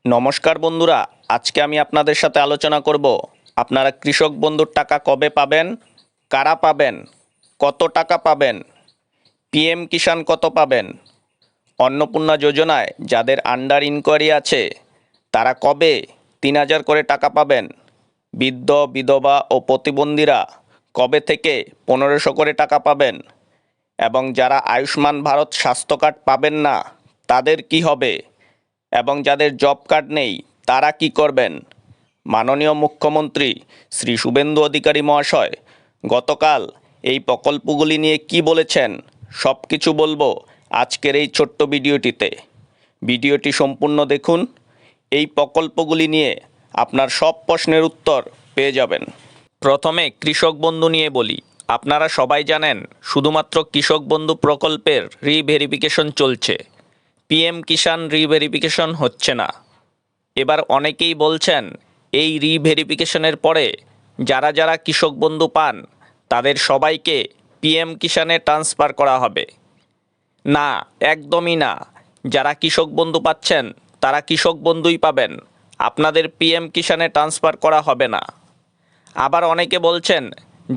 নমস্কার বন্ধুরা, আজকে আমি আপনাদের সাথে আলোচনা করব আপনারা কৃষক বন্ধুর টাকা কবে পাবেন, কারা পাবেন, কত টাকা পাবেন, পিএম কিষাণ কত পাবেন, অন্নপূর্ণা যোজনায় যাদের আন্ডার ইনকোয়ারি আছে তারা কবে ৩,০০০ করে টাকা পাবেন, বৃদ্ধ বিধবা ও প্রতিবন্ধীরা কবে থেকে ১৫০০ করে টাকা পাবেন এবং যারা আয়ুষ্মান ভারত স্বাস্থ্য কার্ড পাবেন না তাদের কি হবে এবং যাদের জব কার্ড নেই তারা কি করবেন। মাননীয় মুখ্যমন্ত্রী শ্রী শুভেন্দু অধিকারী মহাশয় গতকাল এই প্রকল্পগুলি নিয়ে কি বলেছেন সব কিছু বলবো আজকের এই ছোট্ট ভিডিওটিতে। ভিডিওটি সম্পূর্ণ দেখুন। এই প্রকল্পগুলি নিয়ে আপনার সব প্রশ্নের উত্তর পেয়ে যাবেন। প্রথমে কৃষক বন্ধু নিয়ে বলি। আপনারা সবাই জানেন শুধুমাত্র কৃষক বন্ধু প্রকল্পের রিভেরিফিকেশন চলছে, পিএম কিষাণ রিভেরিফিকেশন হচ্ছে না। এবার অনেকেই বলছেন এই রিভেরিফিকেশনের পরে যারা যারা কৃষক বন্ধু পান তাদের সবাইকে পিএম কিষাণে ট্রান্সফার করা হবে। না, একদমই না। যারা কৃষক বন্ধু পাচ্ছেন তারা কৃষক বন্ধুই পাবেন, আপনাদের পিএম কিষাণে ট্রান্সফার করা হবে না। আবার অনেকে বলছেন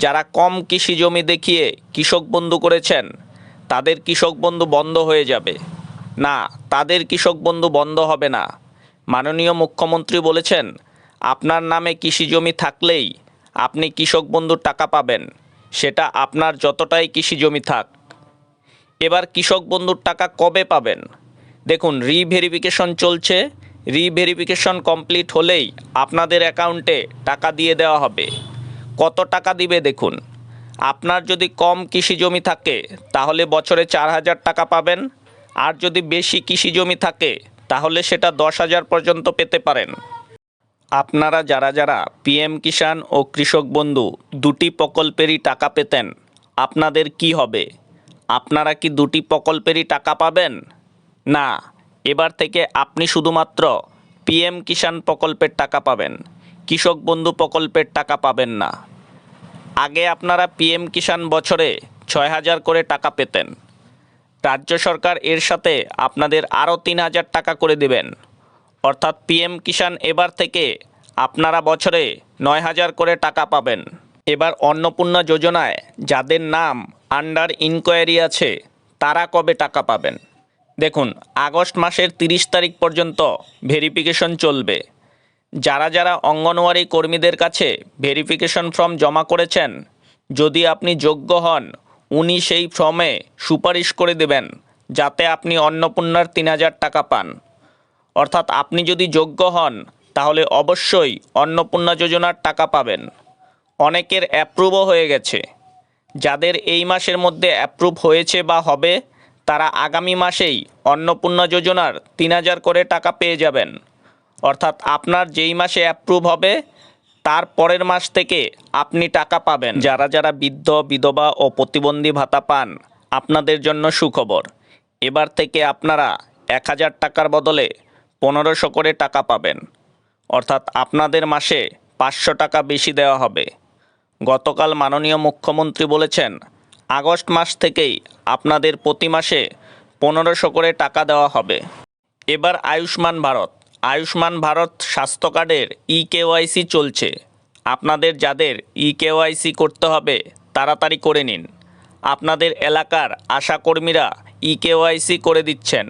যারা কম কৃষি জমি দেখিয়ে কৃষক বন্ধু করেছেন তাদের কৃষক বন্ধু বন্ধ হয়ে যাবে। না, তাদের কৃষক বন্ধু বন্ধ হবে না। মাননীয় মুখ্যমন্ত্রী বলেছেন আপনার নামে কৃষি জমি থাকলেই আপনি কৃষক বন্ধুর টাকা পাবেন, সেটা আপনার যতটাই কৃষি জমি থাক। এবার কৃষক বন্ধুর টাকা কবে পাবেন? দেখুন, রিভেরিফিকেশন চলছে। রিভেরিফিকেশন কমপ্লিট হলেই আপনাদের অ্যাকাউন্টে টাকা দিয়ে দেওয়া হবে। কত টাকা দিবে দেখুন, আপনার যদি কম কৃষি জমি থাকে তাহলে বছরে ৪,০০০ টাকা পাবেন, আর যদি বেশি কৃষি জমি থাকে তাহলে সেটা ১০,০০০ পর্যন্ত পেতে পারেন। আপনারা যারা যারা পিএম কিষাণ ও কৃষক বন্ধু দুটি প্রকল্পেরই টাকা পেতেন আপনাদের কি হবে? আপনারা কি দুটি প্রকল্পেরই টাকা পাবেন? না, এবার থেকে আপনি শুধুমাত্র পিএম কিষাণ প্রকল্পের টাকা পাবেন, কৃষক বন্ধু প্রকল্পের টাকা পাবেন না। আগে আপনারা পিএম কিষাণ বছরে ৬,০০০ করে টাকা পেতেন। রাজ্য সরকার এর সাথে আপনাদের আরও ৩,০০০ টাকা করে দেবেন, অর্থাৎ পিএম কিষাণ এবার থেকে আপনারা বছরে ৯,০০০ করে টাকা পাবেন। এবার অন্নপূর্ণা যোজনায় যাদের নাম আন্ডার ইনকোয়ারি আছে তারা কবে টাকা পাবেন? দেখুন, আগস্ট মাসের ৩০ তারিখ পর্যন্ত ভেরিফিকেশন চলবে। যারা যারা অঙ্গনওয়াড়ি কর্মীদের কাছে ভেরিফিকেশন ফর্ম জমা করেছেন, যদি আপনি যোগ্য হন উনি সেই ফর্মে সুপারিশ করে দেবেন যাতে আপনি অন্নপূর্ণার ৩,০০০ টাকা পান। অর্থাৎ আপনি যদি যোগ্য হন তাহলে অবশ্যই অন্নপূর্ণা যোজনার টাকা পাবেন। অনেকের অ্যাপ্রুভও হয়ে গেছে। যাদের এই মাসের মধ্যে অ্যাপ্রুভ হয়েছে বা হবে তারা আগামী মাসেই অন্নপূর্ণা যোজনার ৩,০০০ করে টাকা পেয়ে যাবেন। অর্থাৎ আপনার যেই মাসে অ্যাপ্রুভ হবে তার পরের মাস থেকে আপনি টাকা পাবেন। যারা যারা বৃদ্ধ বিধবা ও প্রতিবন্ধী ভাতা পান আপনাদের জন্য সুখবর। এবার থেকে আপনারা ১,০০০ টাকার বদলে ১৫০০ করে টাকা পাবেন, অর্থাৎ আপনাদের মাসে ৫০০ টাকা বেশি দেওয়া হবে। গতকাল মাননীয় মুখ্যমন্ত্রী বলেছেন আগস্ট মাস থেকেই আপনাদের প্রতি মাসে ১৫০০ করে টাকা দেওয়া হবে। এবার আয়ুষ্মান ভারত স্বাস্থ্য কার্ডের ইকেওয়াইসি চলছে। আপনাদের যাদের ইকেওয়াইসি করতে হবে তাড়াতাড়ি করে নিন। আপনাদের এলাকার আশাকর্মীরা ইকেওয়াইসি করে দিচ্ছেন,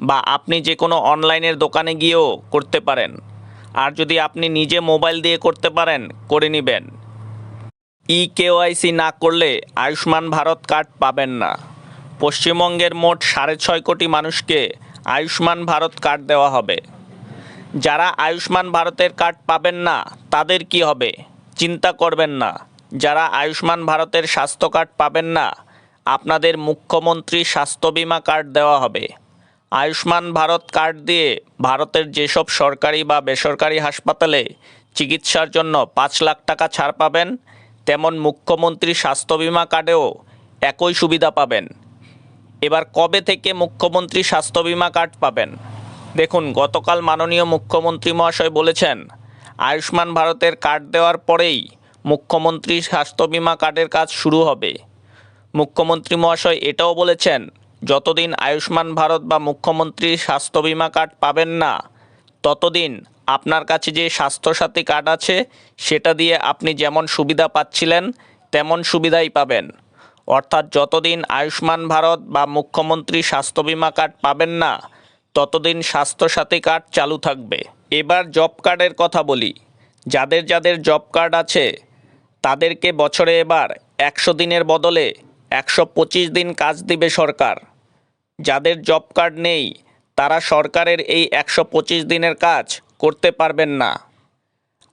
বা আপনি যে কোনো অনলাইনের দোকানে গিয়েও করতে পারেন। আর যদি আপনি নিজে মোবাইল দিয়ে করতে পারেন করে নেবেন। ইকেওয়াইসি না করলে আয়ুষ্মান ভারত কার্ড পাবেন না। পশ্চিমবঙ্গের মোট ৬.৫ কোটি মানুষকে আয়ুষ্মান ভারত কার্ড দেওয়া হবে। যারা আয়ুষ্মান ভারতের কার্ড পাবেন না তাদের কি হবে? চিন্তা করবেন না। যারা আয়ুষ্মান ভারতের স্বাস্থ্য কার্ড পাবেন না আপনাদের মুখ্যমন্ত্রী স্বাস্থ্য বিমা কার্ড দেওয়া হবে। আয়ুষ্মান ভারত কার্ড দিয়ে ভারতের যেসব সরকারি বা বেসরকারি হাসপাতালে চিকিৎসার জন্য ৫ লাখ টাকা ছাড় পাবেন, তেমন মুখ্যমন্ত্রী স্বাস্থ্য বিমা কার্ডেও একই সুবিধা পাবেন। এবার কবে থেকে মুখ্যমন্ত্রী স্বাস্থ্য বিমা কার্ড পাবেন? দেখুন, গতকাল মাননীয় মুখ্যমন্ত্রী মহাশয় বলেছেন আয়ুষ্মান ভারতের কার্ড দেওয়ার পরেই মুখ্যমন্ত্রী স্বাস্থ্য বিমা কার্ডের কাজ শুরু হবে। মুখ্যমন্ত্রী মহাশয় এটাও বলেছেন যতদিন আয়ুষ্মান ভারত বা মুখ্যমন্ত্রী স্বাস্থ্য বিমা কার্ড পাবেন না ততদিন আপনার কাছে যে স্বাস্থ্যসাথী কার্ড আছে সেটা দিয়ে আপনি যেমন সুবিধা পাচ্ছিলেন তেমন সুবিধাই পাবেন। অর্থাৎ যতদিন আয়ুষ্মান ভারত বা মুখ্যমন্ত্রী স্বাস্থ্য বিমা কার্ড পাবেন না ততদিন স্বাস্থ্যসাথী কার্ড চালু থাকবে। এবার জব কার্ডের কথা বলি। যাদের যাদের জব কার্ড আছে তাদেরকে বছরে এবার 100 দিনের বদলে 125 দিন কাজ দিবে সরকার। যাদের জব কার্ড নেই তারা সরকারের এই 125 দিনের কাজ করতে পারবেন না।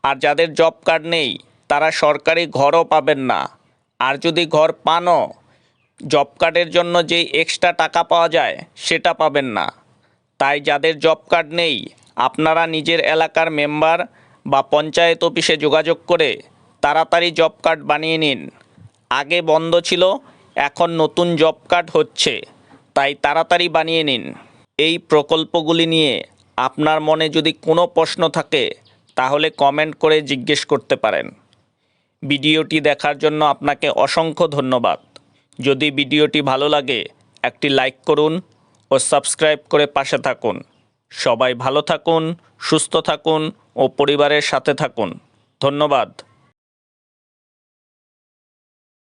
আর যাদের জব কার্ড নেই তারা সরকারি ঘরও পাবেন না। আর যদি ঘর পানও, জব কার্ডের জন্য যেই এক্সট্রা টাকা পাওয়া যায় সেটা পাবেন না। তাই যাদের জব কার্ড নেই আপনারা নিজের এলাকার মেম্বার বা পঞ্চায়েত অফিসে যোগাযোগ করে তাড়াতাড়ি জব কার্ড বানিয়ে নিন। আগে বন্ধ ছিল, এখন নতুন জব কার্ড হচ্ছে, তাই তাড়াতাড়ি বানিয়ে নিন। এই প্রকল্পগুলি নিয়ে আপনার মনে যদি কোনো প্রশ্ন থাকে তাহলে কমেন্ট করে জিজ্ঞেস করতে পারেন। ভিডিওটি দেখার জন্য আপনাকে অসংখ্য ধন্যবাদ। যদি ভিডিওটি ভালো লাগে একটি লাইক করুন ও সাবস্ক্রাইব করে পাশে থাকুন। সবাই ভালো থাকুন, সুস্থ থাকুন ও পরিবারের সাথে থাকুন। ধন্যবাদ।